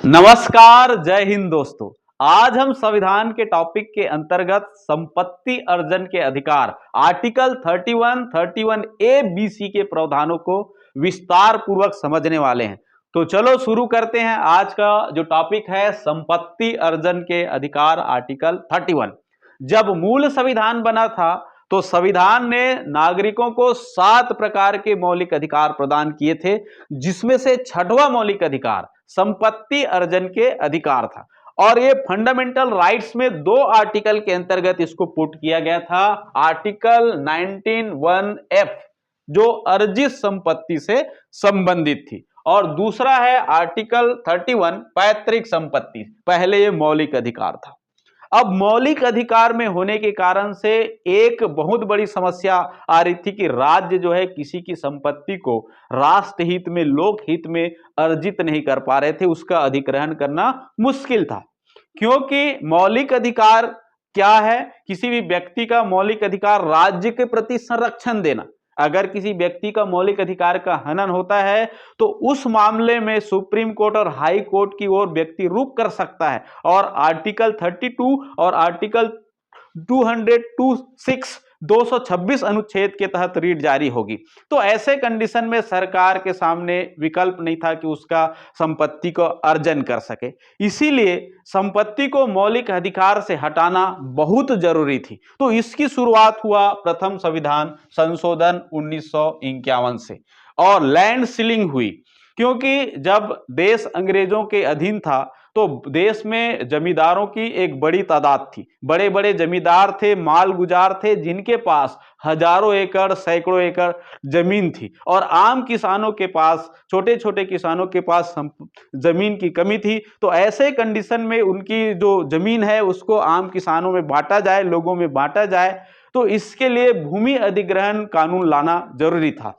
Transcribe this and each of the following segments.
नमस्कार, जय हिंद दोस्तों। आज हम संविधान के टॉपिक के अंतर्गत संपत्ति अर्जन के अधिकार आर्टिकल 31, 31 ए बी सी के प्रावधानों को विस्तार पूर्वक समझने वाले हैं। तो चलो शुरू करते हैं। आज का जो टॉपिक है संपत्ति अर्जन के अधिकार आर्टिकल 31। जब मूल संविधान बना था तो संविधान ने नागरिकों को 7 प्रकार के मौलिक अधिकार प्रदान किए थे, जिसमें से छठवां मौलिक अधिकार संपत्ति अर्जन के अधिकार था। और ये फंडामेंटल राइट्स में 2 आर्टिकल के अंतर्गत इसको पुट किया गया था। आर्टिकल 19(1)(f जो अर्जित संपत्ति से संबंधित थी, और दूसरा है आर्टिकल 31 पैतृक संपत्ति। पहले ये मौलिक अधिकार था। अब मौलिक अधिकार में होने के कारण से एक बहुत बड़ी समस्या आ रही थी कि राज्य जो है किसी की संपत्ति को राष्ट्र हित में, लोक हित में अर्जित नहीं कर पा रहे थे, उसका अधिग्रहण करना मुश्किल था। क्योंकि मौलिक अधिकार क्या है? किसी भी व्यक्ति का मौलिक अधिकार राज्य के प्रति संरक्षण देना। अगर किसी व्यक्ति का मौलिक अधिकार का हनन होता है तो उस मामले में सुप्रीम कोर्ट और हाई कोर्ट की ओर व्यक्ति रुख कर सकता है, और आर्टिकल 32 और आर्टिकल 226 226 अनुच्छेद के तहत रीट जारी होगी। तो ऐसे कंडीशन में सरकार के सामने विकल्प नहीं था कि उसका संपत्ति को अर्जन कर सके। इसीलिए संपत्ति को मौलिक अधिकार से हटाना बहुत जरूरी थी। तो इसकी शुरुआत हुआ प्रथम संविधान संशोधन 1951 से, और लैंड सीलिंग हुई। क्योंकि जब देश अंग्रेजों के अधीन था तो देश में जमींदारों की एक बड़ी तादाद थी। बड़े बड़े जमींदार थे, माल गुजार थे, जिनके पास हजारों एकड़, सैकड़ों एकड़ जमीन थी, और आम किसानों के पास, छोटे छोटे किसानों के पास जमीन की कमी थी। तो ऐसे कंडीशन में उनकी जो जमीन है उसको आम किसानों में बांटा जाए, लोगों में बांटा जाए। तो इसके लिए भूमि अधिग्रहण कानून लाना जरूरी था।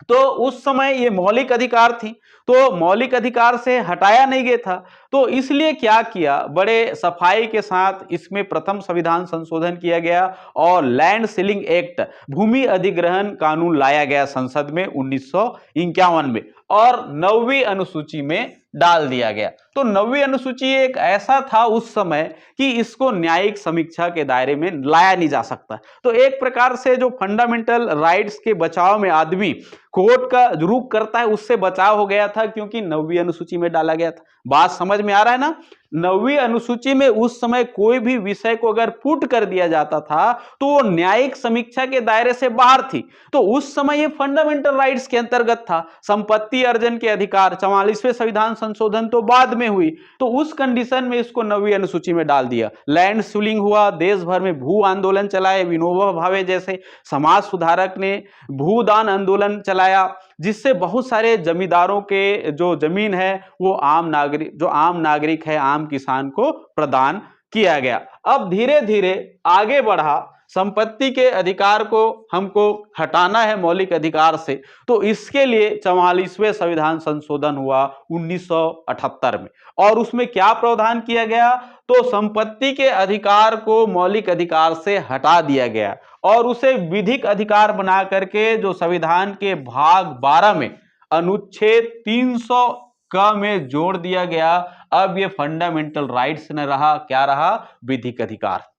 तो उस समय ये मौलिक अधिकार थी, तो मौलिक अधिकार से हटाया नहीं गया था। तो इसलिए क्या किया, बड़े सफाई के साथ इसमें प्रथम संविधान संशोधन किया गया और लैंड सीलिंग एक्ट, भूमि अधिग्रहण कानून लाया गया संसद में 1951 में, और 9वीं अनुसूची में डाल दिया गया। तो 9वीं अनुसूची एक ऐसा था उस समय कि इसको न्यायिक समीक्षा के दायरे में लाया नहीं जा सकता। तो एक प्रकार से जो फंडामेंटल राइट्स के बचाव में आदमी कोर्ट का रुख करता है, उससे बचाव हो गया था, क्योंकि 9वीं अनुसूची में डाला गया था। बात समझ में आ रहा है ना? 9वीं अनुसूची में उस समय कोई भी विषय को अगर पुट कर दिया जाता था तो वो न्यायिक समीक्षा के दायरे से बाहर थी। तो उस समय ये फंडामेंटल राइट्स के अंतर्गत था। संपत्ति अर्जन के अधिकार 44वें संविधान संशोधन तो बाद में हुई, तो उस कंडीशन में इसको 9वीं अनुसूची में डाल दिया। लैंड सीलिंग हुआ, देश भर में भू आंदोलन चलाए, विनोबा भावे जैसे समाज सुधारक ने भूदान आंदोलन चलाया, जिससे बहुत सारे जमींदारों के जो जमीन है वो आम नागरिक है, आम किसान को प्रदान किया गया। अब धीरे धीरे आगे बढ़ा, संपत्ति के अधिकार को हमको हटाना है मौलिक अधिकार से, तो इसके लिए 44वें संविधान संशोधन हुआ 1978 में, और उसमें क्या प्रावधान किया गया? तो संपत्ति के अधिकार को मौलिक अधिकार से हटा दिया गया और उसे विधिक अधिकार बना करके जो संविधान के भाग 12 में अनुच्छेद 300 का में जोड़ दिया गया। अब ये फंडामेंटल राइट्स न रहा, क्या रहा? विधिक अधिकार।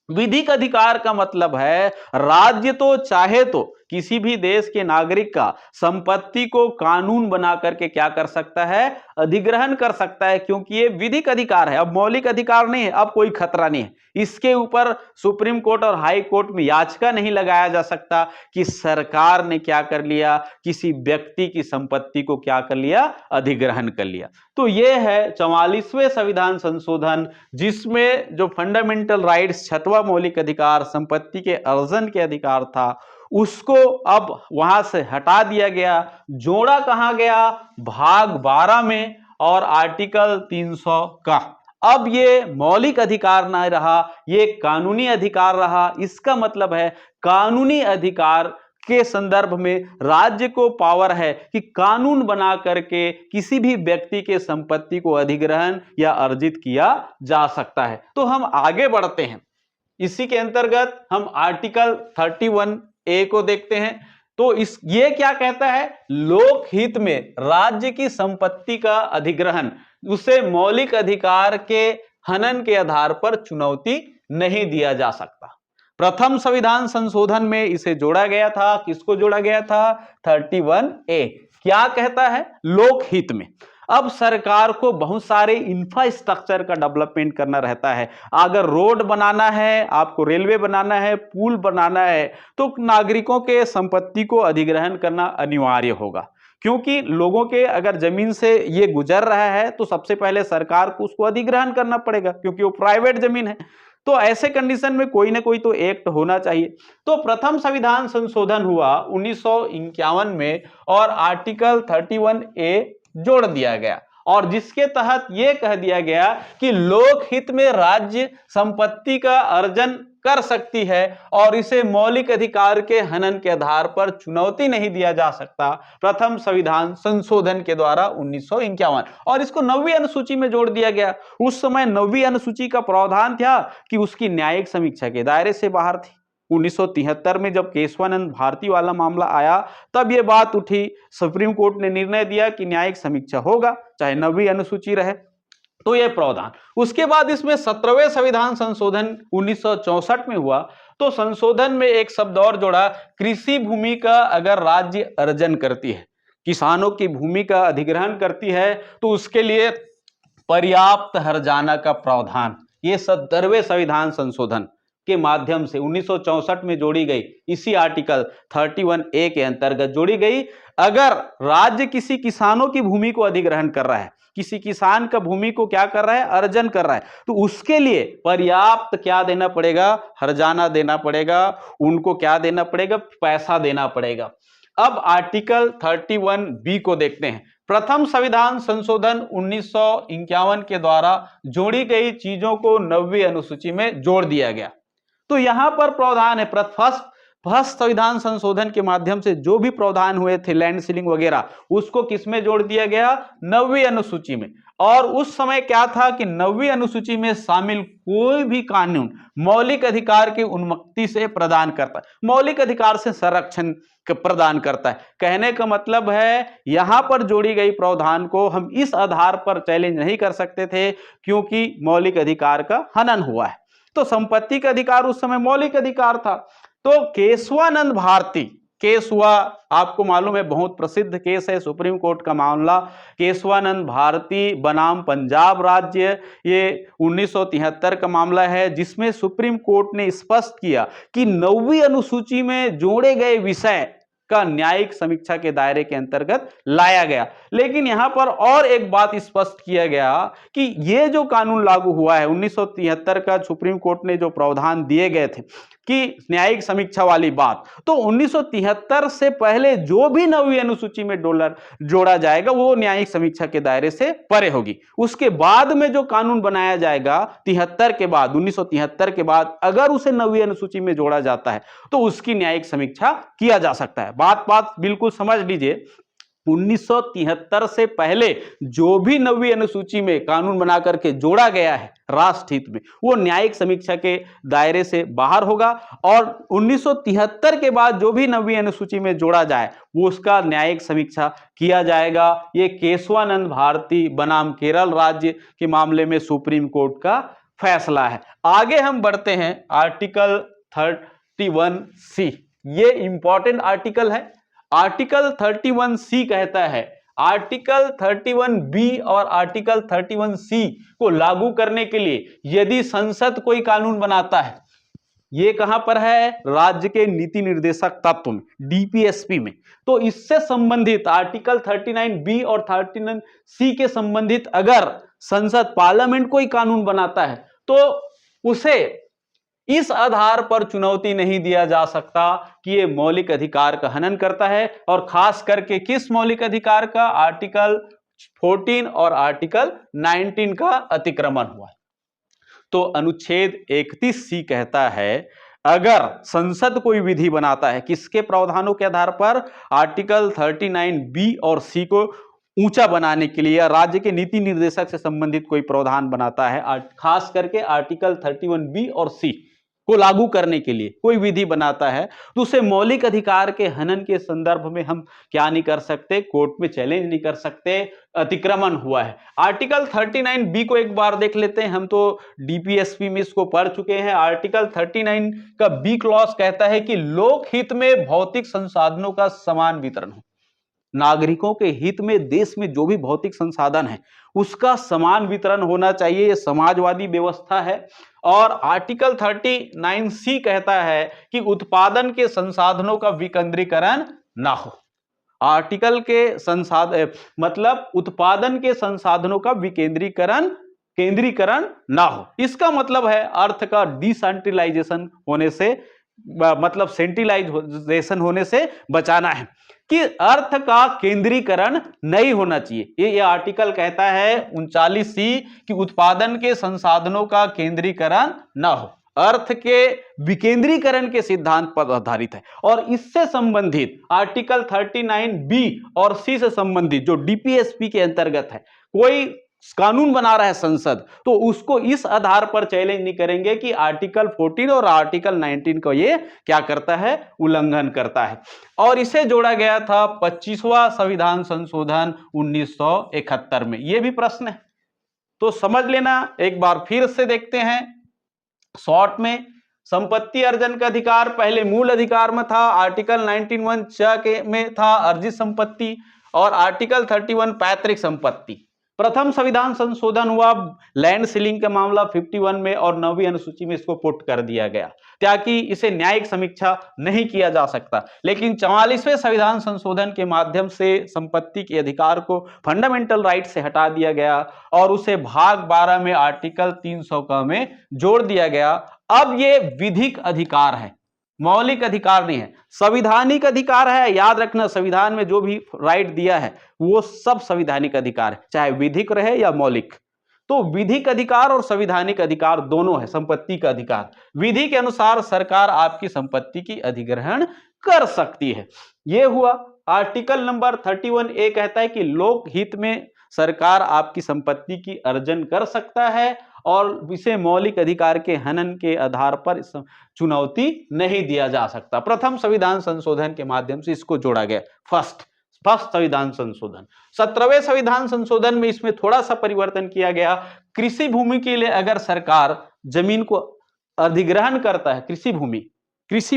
विधिक अधिकार का मतलब है राज्य तो चाहे तो किसी भी देश के नागरिक का संपत्ति को कानून बना करके क्या कर सकता है? अधिग्रहण कर सकता है, क्योंकि ये विधिक अधिकार है। अब मौलिक अधिकार नहीं है, अब कोई खतरा नहीं है। इसके ऊपर सुप्रीम कोर्ट और हाई कोर्ट में याचिका नहीं लगाया जा सकता कि सरकार ने क्या कर लिया, किसी व्यक्ति की संपत्ति को क्या कर लिया? अधिग्रहण कर लिया। तो ये है 44वें संविधान संशोधन, जिसमें जो फंडामेंटल राइट्स, छठवां मौलिक अधिकार संपत्ति के अर्जन के अधिकार था, उसको अब वहां से हटा दिया गया। जोड़ा कहां गया? भाग 12 में और आर्टिकल 300 का। अब ये मौलिक अधिकार ना रहा, ये कानूनी अधिकार रहा। इसका मतलब है कानूनी अधिकार के संदर्भ में राज्य को पावर है कि कानून बना करके किसी भी व्यक्ति के संपत्ति को अधिग्रहण या अर्जित किया जा सकता है। तो हम आगे बढ़ते हैं। इसी के अंतर्गत हम आर्टिकल 31 ए को देखते हैं, तो ये क्या कहता है, लोकहित में राज्य की संपत्ति का अधिग्रहण उसे मौलिक अधिकार के हनन के आधार पर चुनौती नहीं दिया जा सकता। प्रथम संविधान संशोधन में इसे जोड़ा गया था। किसको जोड़ा गया था? 31A। क्या कहता है? लोकहित में। अब सरकार को बहुत सारे इंफ्रास्ट्रक्चर का डेवलपमेंट करना रहता है। अगर रोड बनाना है, आपको रेलवे बनाना है, पुल बनाना है, तो नागरिकों के संपत्ति को अधिग्रहण करना अनिवार्य होगा, क्योंकि लोगों के अगर जमीन से ये गुजर रहा है तो सबसे पहले सरकार को उसको अधिग्रहण करना पड़ेगा, क्योंकि वो प्राइवेट जमीन है। तो ऐसे कंडीशन में कोई ना कोई तो एक्ट होना चाहिए। तो प्रथम संविधान संशोधन हुआ 1951 में और आर्टिकल 31A जोड़ दिया गया, और जिसके तहत यह कह दिया गया कि लोकहित में राज्य संपत्ति का अर्जन कर सकती है और इसे मौलिक अधिकार के हनन के आधार पर चुनौती नहीं दिया जा सकता। प्रथम संविधान संशोधन के द्वारा 1951, और इसको 9वीं अनुसूची में जोड़ दिया गया। उस समय 9वीं अनुसूची का प्रावधान था कि उसकी न्यायिक समीक्षा के दायरे से बाहर थी। 1973 में जब केशवानंद भारती वाला मामला आया, तब यह बात उठी, सुप्रीम कोर्ट ने निर्णय दिया कि न्यायिक समीक्षा होगा, चाहे 9वीं अनुसूची रहे। तो यह प्रावधान, उसके बाद इसमें 17वें संविधान संशोधन 1964 में हुआ। तो संशोधन में एक शब्द और जोड़ा, कृषि भूमि का अगर राज्य अर्जन करती है, किसानों की भूमि का अधिग्रहण करती है, तो उसके लिए पर्याप्त हर्जाना का प्रावधान, ये 17वें संविधान संशोधन के माध्यम से 1964 में जोड़ी गई, इसी आर्टिकल 31A के अंतर्गत जोड़ी गई। अगर राज्य किसी किसानों की भूमि को अधिग्रहण कर रहा है, किसी किसान का भूमि को क्या कर रहा है, अर्जन कर रहा है, तो उसके लिए पर्याप्त क्या देना पड़ेगा, हर्जाना देना पड़ेगा, उनको क्या देना पड़ेगा, पैसा देना पड़ेगा। अब आर्टिकल 31B को देखते हैं। प्रथम संविधान संशोधन 1951 के द्वारा जोड़ी गई चीजों को 9वीं अनुसूची में जोड़ दिया गया। तो यहां पर प्रावधान है, फर्स्ट संविधान संशोधन के माध्यम से जो भी प्रावधान हुए थे, लैंड सीलिंग वगैरह, उसको किसमें जोड़ दिया गया, 9वीं अनुसूची में। और उस समय क्या था कि 9वीं अनुसूची में शामिल कोई भी कानून मौलिक अधिकार की उन्मुक्ति से प्रदान करता है, मौलिक अधिकार से संरक्षण प्रदान करता है। कहने का मतलब है, यहां पर जोड़ी गई प्रावधान को हम इस आधार पर चैलेंज नहीं कर सकते थे, क्योंकि मौलिक अधिकार का हनन हुआ है। तो संपत्ति का अधिकार उस समय मौलिक अधिकार था। तो केशवानंद भारती केस हुआ, आपको मालूम है, बहुत प्रसिद्ध केस है, सुप्रीम कोर्ट का मामला, केशवानंद भारती बनाम पंजाब राज्य, ये 1973 का मामला है, जिसमें सुप्रीम कोर्ट ने स्पष्ट किया कि 9वीं अनुसूची में जोड़े गए विषय का न्यायिक समीक्षा के दायरे के अंतर्गत लाया गया। लेकिन यहां पर और एक बात स्पष्ट किया गया कि यह जो कानून लागू हुआ है 1973 का, सुप्रीम कोर्ट ने जो प्रावधान दिए गए थे कि न्यायिक समीक्षा वाली बात, तो 1973 से पहले जो भी 9वीं अनुसूची में जोड़ा जाएगा वो न्यायिक समीक्षा के दायरे से परे होगी। उसके बाद में जो कानून बनाया जाएगा 73 के बाद, 1973 के बाद, अगर उसे 9वीं अनुसूची में जोड़ा जाता है तो उसकी न्यायिक समीक्षा किया जा सकता है। बात बिल्कुल समझ लीजिए, 1973 से पहले जो भी 9वीं अनुसूची में कानून बना करके जोड़ा गया है राष्ट्र हित में, वो न्यायिक समीक्षा के दायरे से बाहर होगा, और 1973 के बाद जो भी 9वीं अनुसूची में जोड़ा जाए वो उसका न्यायिक समीक्षा किया जाएगा। ये केशवानंद भारती बनाम केरल राज्य के मामले में सुप्रीम कोर्ट का फैसला है। आगे हम बढ़ते हैं, आर्टिकल 31C, ये इंपॉर्टेंट आर्टिकल है। आर्टिकल 31C कहता है, आर्टिकल 31B और आर्टिकल 31C को लागू करने के लिए यदि संसद कोई कानून बनाता है, ये कहां पर है, राज्य के नीति निर्देशक तत्व में, डीपीएसपी में, तो इससे संबंधित आर्टिकल 39B और 39C के संबंधित अगर संसद, पार्लियामेंट कोई कानून बनाता है तो उसे इस आधार पर चुनौती नहीं दिया जा सकता कि यह मौलिक अधिकार का हनन करता है, और खास करके किस मौलिक अधिकार का, आर्टिकल 14 और आर्टिकल 19 का अतिक्रमण हुआ। तो अनुच्छेद 31C कहता है, अगर संसद कोई विधि बनाता है, किसके प्रावधानों के आधार पर, आर्टिकल 39B और C को ऊंचा बनाने के लिए, या राज्य के नीति निर्देशक से संबंधित कोई प्रावधान बनाता है, खास करके आर्टिकल 31B और C, को लागू करने के लिए कोई विधि बनाता है तो उसे मौलिक अधिकार के हनन के संदर्भ में हम क्या नहीं कर सकते, कोर्ट में चैलेंज नहीं कर सकते, अतिक्रमण हुआ है। आर्टिकल 39 बी को एक बार देख लेते हैं, हम तो डीपीएसपी में इसको पढ़ चुके हैं। आर्टिकल 39 का बी क्लॉज कहता है कि लोक हित में भौतिक संसाधनों का समान वितरण हो। नागरिकों के हित में देश में जो भी भौतिक संसाधन है उसका समान वितरण होना चाहिए, यह समाजवादी व्यवस्था है। और आर्टिकल 39 सी कहता है कि उत्पादन के संसाधनों का विकेंद्रीकरण ना हो। आर्टिकल के संसाधन मतलब उत्पादन के संसाधनों का केंद्रीकरण ना हो। इसका मतलब है अर्थ का डिसेंट्रलाइजेशन होने से, मतलब सेंट्रलाइजेशन होने से बचाना है, कि अर्थ का केंद्रीकरण नहीं होना चाहिए। ये आर्टिकल कहता है 39C कि उत्पादन के संसाधनों का केंद्रीकरण ना हो, अर्थ के विकेंद्रीकरण के सिद्धांत पर आधारित है। और इससे संबंधित आर्टिकल 39B और C से संबंधित जो डीपीएसपी के अंतर्गत है, कोई कानून बना रहा है संसद तो उसको इस आधार पर चैलेंज नहीं करेंगे कि आर्टिकल 14 और आर्टिकल 19 को ये क्या करता है, उल्लंघन करता है। और इसे जोड़ा गया था 25वां संविधान संशोधन 1971 में। ये भी प्रश्न है तो समझ लेना। एक बार फिर से देखते हैं शॉर्ट में। संपत्ति अर्जन का अधिकार पहले मूल अधिकार में था, आर्टिकल 19(1) के में था अर्जित संपत्ति, और आर्टिकल 31 पैतृक संपत्ति। प्रथम संविधान संशोधन हुआ लैंड सीलिंग का मामला 51 में और 9वीं अनुसूची में इसको पुट कर दिया गया ताकि इसे न्यायिक समीक्षा नहीं किया जा सकता। लेकिन 44वें संविधान संशोधन के माध्यम से संपत्ति के अधिकार को फंडामेंटल राइट से हटा दिया गया और उसे भाग 12 में आर्टिकल 300 का में जोड़ दिया गया। अब ये विधिक अधिकार है, मौलिक अधिकार नहीं है, संवैधानिक अधिकार है। याद रखना, संविधान में जो भी राइट दिया है वो सब संवैधानिक अधिकार है, चाहे विधिक रहे या मौलिक। तो विधिक अधिकार और संवैधानिक अधिकार दोनों है। संपत्ति का अधिकार, विधि के अनुसार सरकार आपकी संपत्ति की अधिग्रहण कर सकती है। यह हुआ। आर्टिकल नंबर 31A कहता है कि लोक हित में सरकार आपकी संपत्ति की अर्जन कर सकता है और इसे मौलिक अधिकार के हनन के आधार पर चुनौती नहीं दिया जा सकता। प्रथम संविधान संशोधन के माध्यम से इसको जोड़ा गया। फर्स्ट संविधान संशोधन। 17वें संविधान संशोधन में इसमें थोड़ा सा परिवर्तन किया गया। कृषि भूमि के लिए अगर सरकार जमीन को अधिग्रहण करता है, कृषि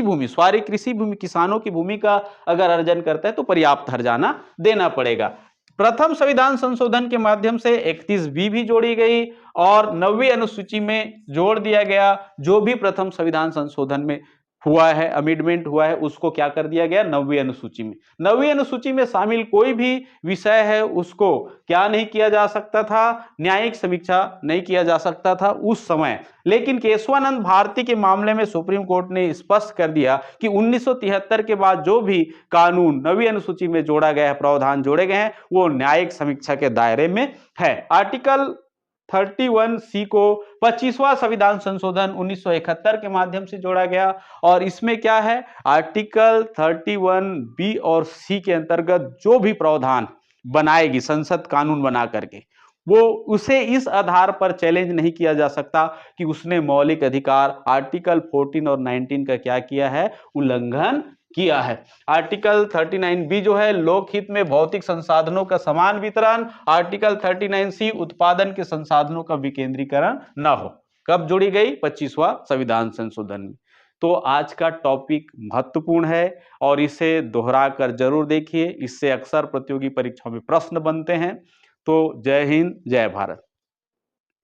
भूमि किसानों की भूमि का अगर अर्जन करता है तो पर्याप्त हर्जाना देना पड़ेगा। प्रथम संविधान संशोधन के माध्यम से 31B भी जोड़ी गई और 9वीं अनुसूची में जोड़ दिया गया। जो भी प्रथम संविधान संशोधन में हुआ है, अमेंडमेंट हुआ है, उसको क्या कर दिया गया, 9वीं अनुसूची में। 9वीं अनुसूची में शामिल कोई भी विषय है उसको क्या नहीं किया जा सकता था, न्यायिक समीक्षा नहीं किया जा सकता था उस समय। लेकिन केशवानंद भारती के मामले में सुप्रीम कोर्ट ने स्पष्ट कर दिया कि 1973 के बाद जो भी कानून 9वीं अनुसूची में जोड़ा गया है, प्रावधान जोड़े गए हैं, वो न्यायिक समीक्षा के दायरे में है। आर्टिकल 31C को 25वां संविधान संशोधन 1971 के माध्यम से जोड़ा गया और इसमें क्या है, आर्टिकल 31B और C के अंतर्गत जो भी प्रावधान बनाएगी संसद कानून बना करके, वो उसे इस आधार पर चैलेंज नहीं किया जा सकता कि उसने मौलिक अधिकार आर्टिकल 14 और 19 का क्या किया है, उल्लंघन किया है। आर्टिकल 39B जो है लोकहित में भौतिक संसाधनों का समान वितरण, आर्टिकल 39C उत्पादन के संसाधनों का विकेंद्रीकरण न हो। कब जोड़ी गई, 25वां संविधान संशोधन में। तो आज का टॉपिक महत्वपूर्ण है और इसे दोहरा कर जरूर देखिए, इससे अक्सर प्रतियोगी परीक्षाओं में प्रश्न बनते हैं। तो जय हिंद, जय भारत।